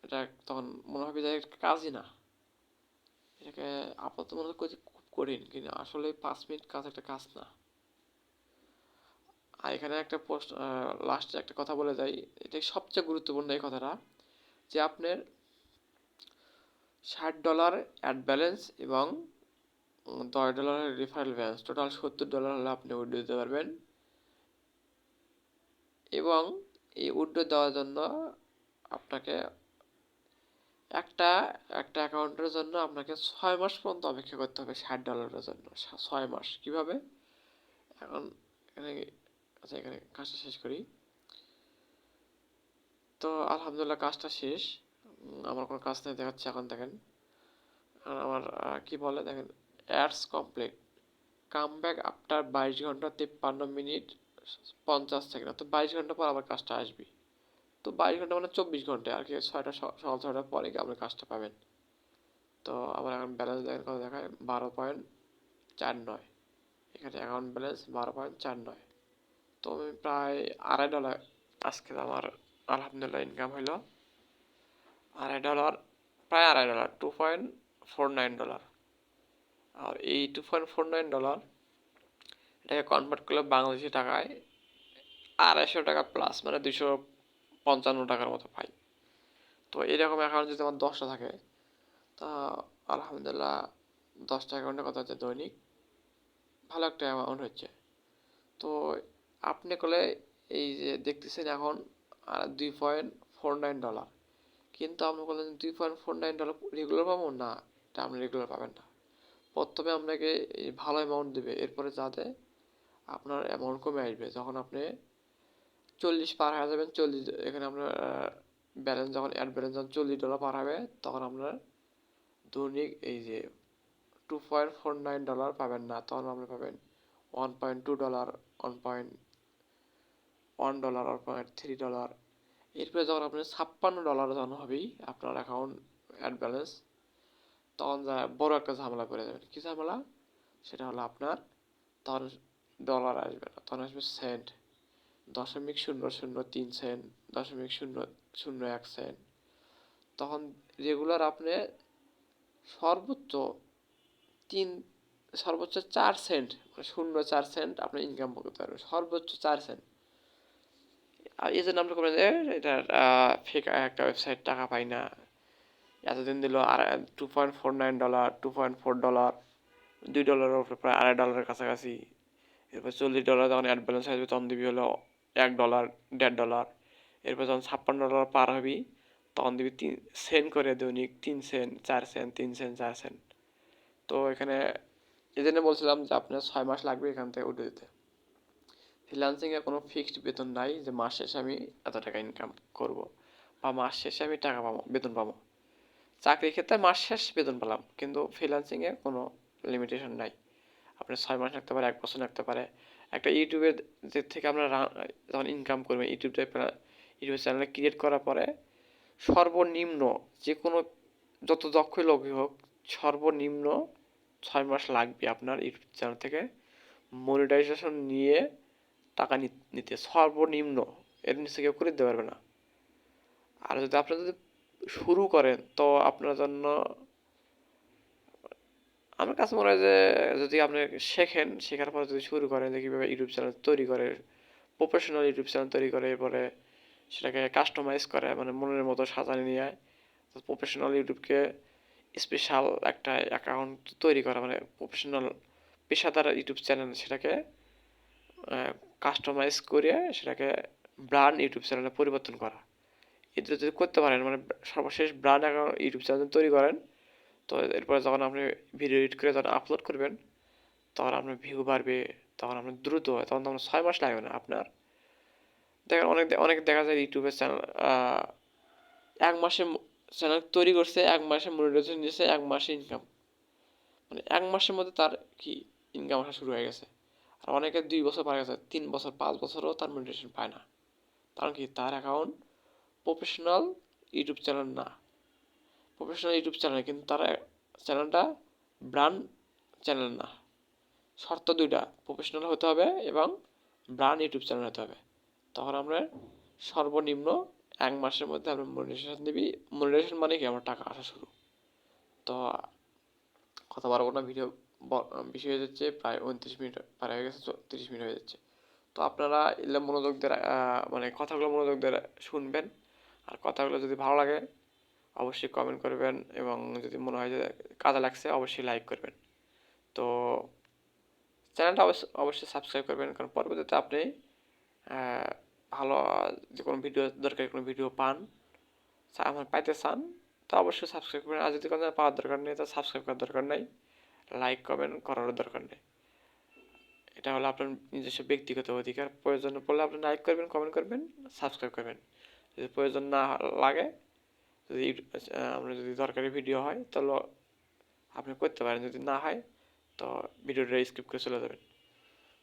এটা তখন মনে হবে যে একটা কাজই না, এটাকে আপাতত মনে করছি খুব কঠিন, কিন্তু আসলে 5 মিনিট কাজ একটা কাজ না। আর এখানে একটা পোস্ট, লাস্টে একটা কথা বলে যাই, এটা সবচেয়ে গুরুত্বপূর্ণ এই কথাটা, যে আপনার $60 অ্যাড ব্যালেন্স এবং $10 রেফারেল ব্যালেন্স, টোটাল $70 হলে আপনি উইথড্র দিতে পারবেন এবং এই উইথড্র দেওয়ার জন্য আপনাকে একটা একটা অ্যাকাউন্টের জন্য আপনাকে 6 মাস পর্যন্ত অপেক্ষা করতে হবে $60 জন্য। 6 মাস কিভাবে? এখন এখানে আচ্ছা, এখানে কাজটা শেষ করি। তো আলহামদুলিল্লাহ কাজটা শেষ। আমার কোনো কাজ নেই দেখাচ্ছে এখন দেখেন। আমার কি বলে দেখেন, ads complete, come back after 22 ঘন্টা 53 মিনিট 50 সেকেন্ড, তো 22 ঘন্টা পর আবার কাজটা আসবে। তো 22 ঘন্টা মানে 24 ঘন্টা আর কি, সকাল 6টার পরে আপনি কাজটা পাবেন। তো আমার এখন ব্যালেন্স দেখেন কত দেখায়, 12.49। এখানে অ্যাকাউন্ট ব্যালেন্স 12.49। তো আমি প্রায় $2.5 আজকে আমার আলহামদুলিল্লাহ ইনকাম হইলো $2.5, প্রায় $2.5, $2.49। আর এই $2.49 এটাকে কনভার্ট করলে বাংলাদেশি টাকায় $250 প্লাস, মানে $255 মতো পাই। তো এরকম অ্যাকাউন্ট যদি আমার 10টা থাকে, তা আলহামদুলিল্লাহ 10টা অ্যাকাউন্টে কত হচ্ছে দৈনিক ভালো একটা অ্যামাউন্ট হচ্ছে। তো আপনি করলে এই যে দেখতেছেন এখন $2.49, কিন্তু আপনি বললেন $2.49 রেগুলার পাবো না, এটা আপনি রেগুলার পাবেন না। প্রথমে আপনাকে এই ভালো অ্যামাউন্ট দেবে, এরপরে যাতে আপনার অ্যামাউন্ট কমে আসবে যখন আপনি 40 পার হয়ে যাবেন। 40 এখানে আপনার ব্যালেন্স যখন অ্যাড ব্যালেন্স যখন $40 পার হবে, তখন আপনার দৈনিক এই যে $2.49 পাবেন না, তখন আপনি পাবেন $1.2, $1.1, $1.3। এরপরে যখন আপনার $56 যখন হবেই আপনার অ্যাকাউন্ট অ্যাড ব্যালেন্স, তখন যা বড় একটা ঝামেলা পড়ে যাবেন। কি ঝামেলা? সেটা হলো আপনার তখন ডলার আসবে না, তখন আসবে সেন্ট, .003 সেন্ট, .001 সেন্ট। তখন রেগুলার আপনি সর্বোচ্চ তিন সর্বোচ্চ 4 সেন্ট, মানে 0.4 সেন্ট আপনি ইনকাম করতে পারবেন, সর্বোচ্চ 4 সেন্ট। আর এই জন্য আমরা করবেন যে এটা ফেক একটা ওয়েবসাইট, টাকা পাই না, এতদিন দিল আর $2.49, $2.4, $2 উপরে প্রায় $2.5 কাছাকাছি। এরপর $40 যখন অ্যাড ব্যালেন্স আসবে তখন দিবি হলো $1, $1.5। এরপর যখন $56 পার হবি তখন দিবি 3 সেন্ট করে দৈনিক, 3 সেন্ট, 4 সেন্ট, 3 সেন্ট, 4 সেন্ট। তো এখানে এই জন্য বলছিলাম যে আপনার 6 মাস লাগবে এখান থেকে উঠে দিতে। ফ্রিল্যান্সিংয়ে কোনো ফিক্সড বেতন নাই যে মাস শেষে আমি এত টাকা ইনকাম করব বা মাস শেষে আমি টাকা পাবো, বেতন পাবো। চাকরির ক্ষেত্রে মাস শেষ বেতন পেলাম, কিন্তু ফ্রিল্যান্সিংয়ে কোনো লিমিটেশন নাই। আপনি 6 মাস রাখতে পারে, 1 বছর রাখতে পারে। একটা ইউটিউবের যে থেকে আমরা যখন ইনকাম করবেন, ইউটিউব চ্যানেল ক্রিয়েট করার পরে সর্বনিম্ন যে কোনো যত দক্ষই লোকই হোক, সর্বনিম্ন 6 মাস লাগবে আপনার ইউটিউব চ্যানেল থেকে মনিটাইজেশন নিয়ে টাকা নিতে, সর্বনিম্ন। এর নিচে কেউ করে দিতে পারবে না। আর যদি আপনি যদি শুরু করেন, তো আপনার জন্য আমার কাছে মনে হয় যে যদি আপনি শেখার পর যদি শুরু করেন যে কীভাবে ইউটিউব চ্যানেল তৈরি করে, প্রফেশনাল ইউটিউব চ্যানেল তৈরি করে, এরপরে সেটাকে কাস্টমাইজ করে, মানে মনের মতো সাজানো নিয়ে প্রফেশনাল ইউটিউবকে স্পেশাল একটা অ্যাকাউন্ট তৈরি করা, মানে প্রফেশনাল পেশাদার ইউটিউব চ্যানেল, সেটাকে কাস্টমাইজ করে সেটাকে ব্র্যান্ড ইউটিউব চ্যানেলে পরিবর্তন করা। এটা যদি করতে পারেন, মানে সর্বশেষ ব্র্যান্ড অ্যাকাউন্ট ইউটিউব চ্যানেল তৈরি করেন, তো এরপরে যখন আপনি ভিডিও এডিট করে যখন আপলোড করবেন, তখন আপনার ভিউ বাড়বে, তখন আপনার দ্রুত হয়, তখন 6 মাস লাগবে না আপনার। দেখেন অনেক দেখা যায় ইউটিউবের চ্যানেল 1 মাসে চ্যানেল তৈরি করছে, 1 মাসে মনিটাইজেশন দিয়েছে, 1 মাসে ইনকাম, মানে 1 মাসের মধ্যে তার কি ইনকাম আসা শুরু হয়ে গেছে। আর অনেকে 2 বছর পার গেছে, 3 বছর, 5 বছরও তার মনিটাইজেশন পায় না। কারণ কি, তার অ্যাকাউন্ট প্রফেশনাল ইউটিউব চ্যানেল না। প্রফেশনাল ইউটিউব চ্যানেল, কিন্তু তার চ্যানেলটা ব্র্যান্ড চ্যানেল না। শর্ত দুইটা, প্রফেশনাল হতে হবে এবং ব্র্যান্ড ইউটিউব চ্যানেল হতে হবে। তখন আমরা সর্বনিম্ন 1 মাসের মধ্যে আমরা মনিটাইজেশন দিবি। মনিটাইজেশন মানে কি, আমার টাকা আসা শুরু। তো কথা বাড়াবো না, ভিডিও বেশি হয়ে যাচ্ছে, প্রায় 29 মিনিট পার হয়ে গেছে, 30 মিনিট হয়ে যাচ্ছে। তো আপনারা এগুলো মনোযোগ দিয়ে মানে কথাগুলো মনোযোগ দিয়ে শুনবেন। আর কথাগুলো যদি ভালো লাগে অবশ্যই কমেন্ট করবেন, এবং যদি মনে হয় যে কাজে লাগছে অবশ্যই লাইক করবেন। তো চ্যানেলটা অবশ্যই সাবস্ক্রাইব করবেন, কারণ পরবর্তীতে আপনি ভালো যে কোনো ভিডিও দরকারি কোনো ভিডিও পান আমার পাইতে চান তো অবশ্যই সাবস্ক্রাইব করবেন। আর যদি কোনো পাওয়ার দরকার নেই তো সাবস্ক্রাইব করার দরকার নেই, লাইক কমেন্ট করারও দরকার নেই। এটা হলো আপনার নিজস্ব ব্যক্তিগত অধিকার। প্রয়োজন পড়লে আপনি লাইক করবেন, কমেন্ট করবেন, সাবস্ক্রাইব করবেন। যদি প্রয়োজন না লাগে, যদি আমরা যদি দরকারি ভিডিও হয় তাহলে আপনি করতে পারেন, যদি না হয় তো ভিডিওটা স্কিপ করে চলে যাবেন।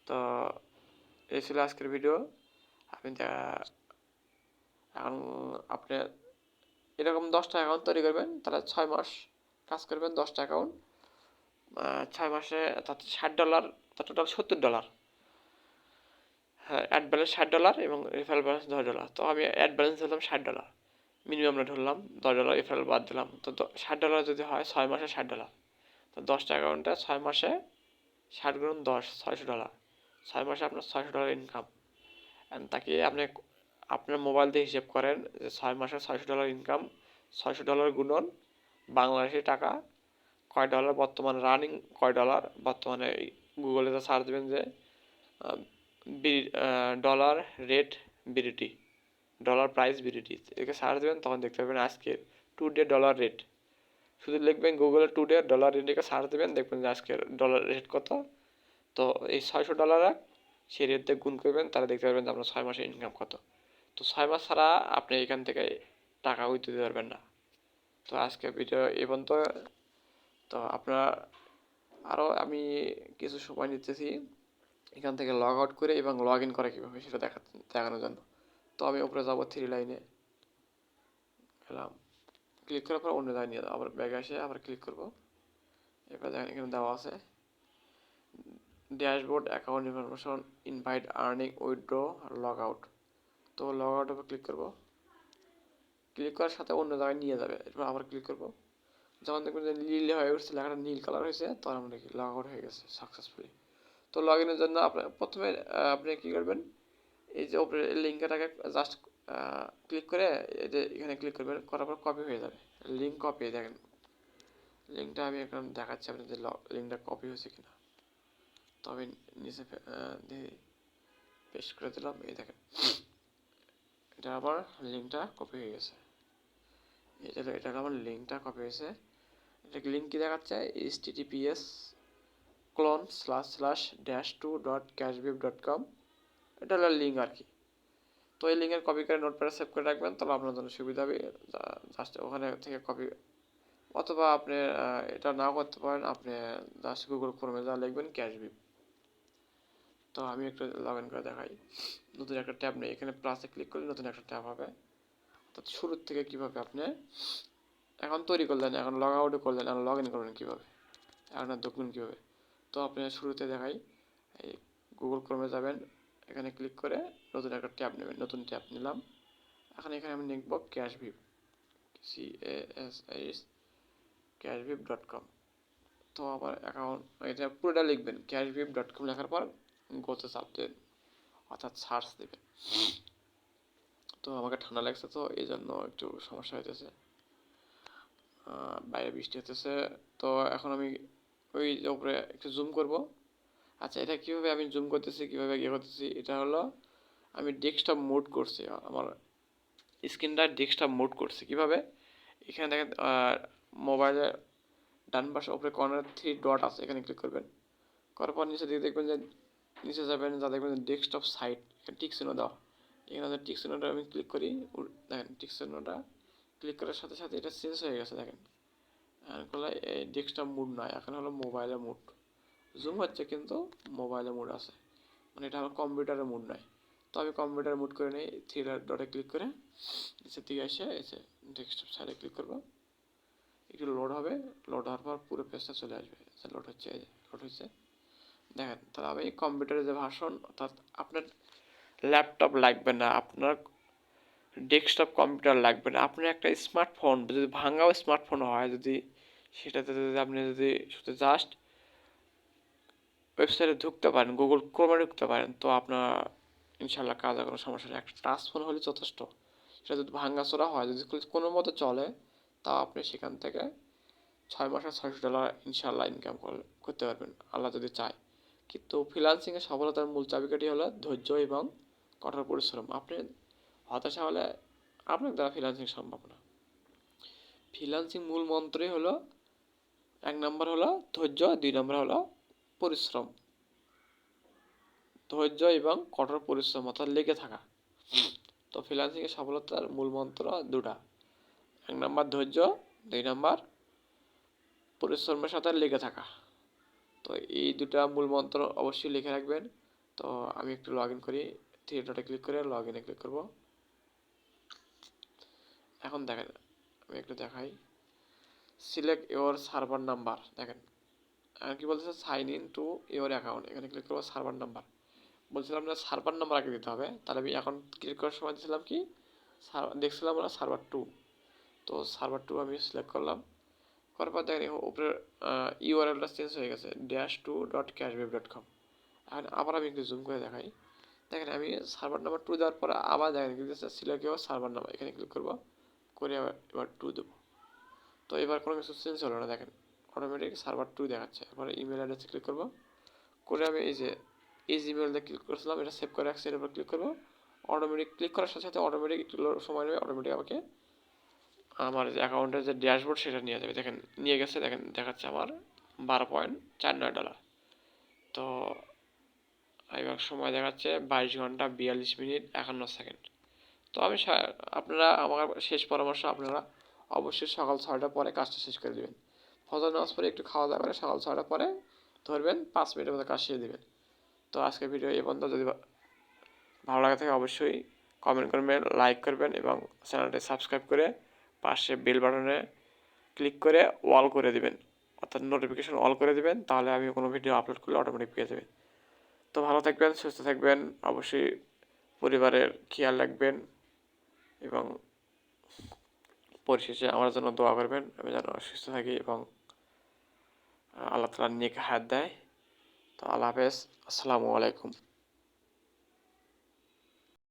তো এই ছিল আজকের ভিডিও। আপনি এখন আপনি এরকম 10টা অ্যাকাউন্ট তৈরি করবেন, তাহলে 6 মাস কাজ করবেন। 10টা অ্যাকাউন্ট 6 মাসে তাতে $60, তা টোটাল $70। হ্যাঁ, অ্যাড ব্যালেন্স $60 এবং রেফারেল ব্যালেন্স $10। তো আমি অ্যাড ব্যালেন্স ধরলাম $60, মিনিমামটা ধরলাম $10, রেফারেল বাদ দিলাম। তো $60 যদি হয় 6 মাসে $60, তো 10টা অ্যাকাউন্টে 6 মাসে 60 গুণ 10 $600। 6 মাসে আপনার $600 ইনকাম। তাকে আপনি আপনার মোবাইল দিয়ে হিসেব করেন যে 6 মাসে $600 ইনকাম, $600 গুণন বাংলাদেশি টাকা কয় ডলার বর্তমানে রানিং, কয় ডলার বর্তমানে। গুগলে তো সার্চ দেবেন যে dollar rate BDT, dollar prize BDT, একে সার্চ দেবেন, তখন দেখতে পাবেন আজকের টুডে ডলার রেট। শুধু লিখবেন গুগলে টুডে ডলার রেট, একে সার্চ দেবেন, দেখবেন যে আজকের ডলার রেট কত। তো এই $600 সেই রেট দিয়ে গুণ করবেন, তাহলে দেখতে পারবেন যে আপনার 6 মাসের ইনকাম কত। তো 6 মাস ছাড়া আপনি এখান থেকে টাকা উইথ দিতে পারবেন না। তো আজকে ভিডিও এই পর্যন্ত। তো আপনার আরও আমি কিছু সময় নিতেছি এখান থেকে লগ আউট করে এবং লগ ইন করে কীভাবে সেটা দেখানোর জন্য। তো আমি উপরে যাবো, 3 লাইনে গেলাম, ক্লিক করার পর অন্য জায়গায় নিয়ে যাবো, আবার ব্যাগে এসে আবার ক্লিক করবো। এবার দেখেন এখানে দেওয়া আছে dashboard, account information, invite, earning, withdraw, log out. তো লগ আউট উপর ক্লিক করবো, ক্লিক করার সাথে অন্য জায়গায় নিয়ে যাবে। এরপর আবার ক্লিক করবো, যখন দেখবেন যে নীল হয়ে উঠছে, লেখাটা নীল কালার হয়েছে, তখন আমরা দেখি লগ আউট হয়ে গেছে সাকসেসফুলি। তো লগ ইনের জন্য আপনার প্রথমে আপনি কী করবেন, এই যে উপরে লিঙ্কটাকে জাস্ট ক্লিক করে এই যে এখানে ক্লিক করবেন, করার পর কপি হয়ে যাবে। লিঙ্ক কপি, দেখেন লিঙ্কটা আমি এখন দেখাচ্ছি আপনাদের লিঙ্কটা কপি হয়েছে কিনা। তো আমি নিচে পেস্ট করে দিলাম, এই দেখেন এটা আবার লিঙ্কটা কপি হয়ে গেছে। এটা আমার লিঙ্কটা কপি হয়েছে। এটা লিঙ্ক কি দেখাচ্ছে, https://-2.cashbib.com, এটা হলো লিঙ্ক আর কি। তো এই লিঙ্কের কপি করে নোটপ্যাডে সেভ করে রাখবেন, তাহলে আপনার জন্য সুবিধা হবে। জাস্ট ওখানে থেকে কপি, অথবা আপনি এটা নাও করতে পারেন, আপনি জাস্ট গুগল ক্রোমে যা লিখবেন ক্যাশবিপ। তো আমি একটু লগ ইন করে দেখাই। নতুন একটা ট্যাব নেই, এখানে প্লাসে ক্লিক করলে নতুন একটা ট্যাব হবে। অর্থাৎ শুরুর থেকে কীভাবে আপনি এখন তৈরি করলেন, এখন লগ আউটও করলেন, এখন লগ ইন করবেন কীভাবে, এখন দেখবেন কীভাবে। তো আপনি শুরুতে দেখাই, এই গুগল ক্রোমে যাবেন, এখানে ক্লিক করে নতুন একটা ট্যাব নেবেন, নতুন ট্যাব নিলাম। এখানে আমি লিখব ক্যাশবিপ, CASH cashbip.com। তো আবার অ্যাকাউন্ট এটা পুরোটা লিখবেন, cashbip.com লেখার পর গোতে চাপ দেবেন, অর্থাৎ সার্চ দেবেন। তো আমাকে ঠান্ডা লাগছে, তো এই জন্য একটু সমস্যা হইতেছে, বাইরে বৃষ্টি হতেছে। তো এখন আমি ওই উপরে একটু জুম করব। আচ্ছা, এটা কীভাবে আমি জুম করতেছি, কীভাবে ইয়ে করতেছি, এটা হলো আমি ডেস্কটপ মোড করছি, আমার স্ক্রিনটা ডেস্কটপ মোড করছি। কীভাবে, এখানে দেখেন মোবাইলের ডান পাশে উপরে কর্নার 3 ডট আছে, এখানে ক্লিক করবেন, করার পর নিচে দিকে দেখবেন যে নিচে যাবেন, যা দেখবেন ডেস্কটপ সাইট, এখানে টিক চিহ্ন দেওয়া, এখানে টিক চিহ্নটা আমি ক্লিক করি, দেখেন টিক চিহ্নটা ক্লিক করার সাথে সাথে এটা চেঞ্জ হয়ে গেছে। দেখেন এখন এই ডেস্কটপ মুড নয়, এখন হলো মোবাইলের মুড। জুম হচ্ছে কিন্তু মোবাইলের মুড আছে, মানে এটা আমার কম্পিউটারের মুড নয়। তো আমি কম্পিউটার মুড করে নিই, 3 ডটে ক্লিক করে নিচের দিকে এসে এসে ডেস্কটপ সাইডে ক্লিক করবো, একটু লোড হবে, লোড হওয়ার পর পুরো পেজটা চলে আসবে। লোড হচ্ছে, লোড হচ্ছে, দেখেন। তাহলে আমি কম্পিউটারের যে ভার্সন, অর্থাৎ আপনার ল্যাপটপ লাগবে না, আপনার ডেস্কটপ কম্পিউটার লাগবে না, আপনার একটা স্মার্টফোন, যদি ভাঙাও স্মার্টফোন হয়, যদি সেটাতে যদি আপনি যদি শুধু জাস্ট ওয়েবসাইটে ঢুকতে পারেন, গুগল ক্রোমে ঢুকতে পারেন, তো আপনার ইনশাল্লাহ কাজে কোনো সমস্যা নেই। একটা টাচ ফোন হলে যথেষ্ট। সেটা যদি ভাঙাচোরা হয়, যদি কোনো মতো চলে, তা আপনি সেখান থেকে 6 মাসে $600 ইনশাল্লাহ ইনকাম করতে পারবেন, আল্লাহ যদি চায়। কিন্তু ফ্রিল্যান্সিংয়ে সফলতার মূল চাবিকাঠি হলো ধৈর্য এবং কঠোর পরিশ্রম। আপনি হতাশা হলে আপনার দ্বারা ফ্রিল্যান্সিং সম্ভব না। ফ্রিল্যান্সিং মূল মন্ত্রই হলো, 1 নম্বর হলো ধৈর্য, 2 নম্বর হলো পরিশ্রম। ধৈর্য এবং কঠোর পরিশ্রম অর্থাৎ লেগে থাকা। তো ফ্রিল্যান্সিংয়ের সফলতার মূল মন্ত্র দুটা, 1 নম্বর ধৈর্য, 2 নম্বর পরিশ্রমের সাথে লেগে থাকা। তো এই দুটা মূল মন্ত্র অবশ্যই লিখে রাখবেন। তো আমি একটু লগ ইন করি, থ্রি ডটে ক্লিক করে লগ ইনে ক্লিক করব। এখন দেখেন আমি একটু দেখাই, সিলেক্ট ইওর সার্ভার নাম্বার। দেখেন কি বলতেছে, sign in to your account, এখানে ক্লিক করবো সার্ভার নাম্বার। বলছিলাম না সার্ভার নাম্বার আগে দিতে হবে, তাহলে আমি এখন ক্লিক করার সময় দিয়েছিলাম কি, দেখছিলাম আমরা সার্ভার 2। তো সার্ভার 2 আমি সিলেক্ট করলাম, করার পর দেখেন উপরে ইউআরএলটা চেঞ্জ হয়ে গেছে, -2.cashbabe.com। এখন আবার আমি একটু জুম করে দেখাই, দেখেন আমি সার্ভার নাম্বার 2 দেওয়ার পরে আবার দেখেন কি দিচ্ছে, সিলেক্ট ইওর সার্ভার নাম্বার, এখানে ক্লিক করবো, করে এবার 2 দেবো। তো এবার কোনো কিছু চেঞ্জ হলো না, দেখেন অটোমেটিক সার্ভার 2 দেখাচ্ছে। এরপরে ইমেল অ্যাড্রেসে ক্লিক করবো, করে আমি এই যে জিমেইল দিয়ে ক্লিক করেছিলাম, এটা সেভ করে রাখছি, এর উপর ক্লিক করবো। অটোমেটিক ক্লিক করার সাথে সাথে অটোমেটিক একটু সময় নেবে, অটোমেটিক আমাকে আমার যে অ্যাকাউন্টের যে ড্যাশবোর্ড সেটা নিয়ে যাবে। দেখেন নিয়ে গেছে, দেখেন দেখাচ্ছে আমার $12.49। তো এবার সময় দেখাচ্ছে 22 ঘন্টা 42 মিনিট 51 সেকেন্ড। তো আমি আপনারা আমার শেষ পরামর্শ, আপনারা অবশ্যই সকাল 6টার পরে কাজটা শেষ করে দেবেন। ফজর নামাজ পরে একটু খাওয়া দাওয়া করে সকাল 6টার পরে ধরবেন, 5 মিনিটের মধ্যে কাজ শেষে দেবেন। তো আজকের ভিডিও এই পর্যন্ত। যদি ভালো লাগে থাকে অবশ্যই কমেন্ট করবেন, লাইক করবেন এবং চ্যানেলটি সাবস্ক্রাইব করে পাশে বেল বাটনে ক্লিক করে অল করে দিবেন, অর্থাৎ নোটিফিকেশন অল করে দিবেন, তাহলে আমি কোনো ভিডিও আপলোড করলে অটোমেটিক পেয়ে যাবেন। তো ভালো থাকবেন, সুস্থ থাকবেন, অবশ্যই পরিবারের খেয়াল রাখবেন এবং পরিশেষে আমার জন্য দোয়া করবেন, আমি যেন সুস্থ থাকি এবং আল্লাহ তাআলা নেক হায়াত দেয়। তো আল্লাহ হাফেজ, আসসালামু আলাইকুম।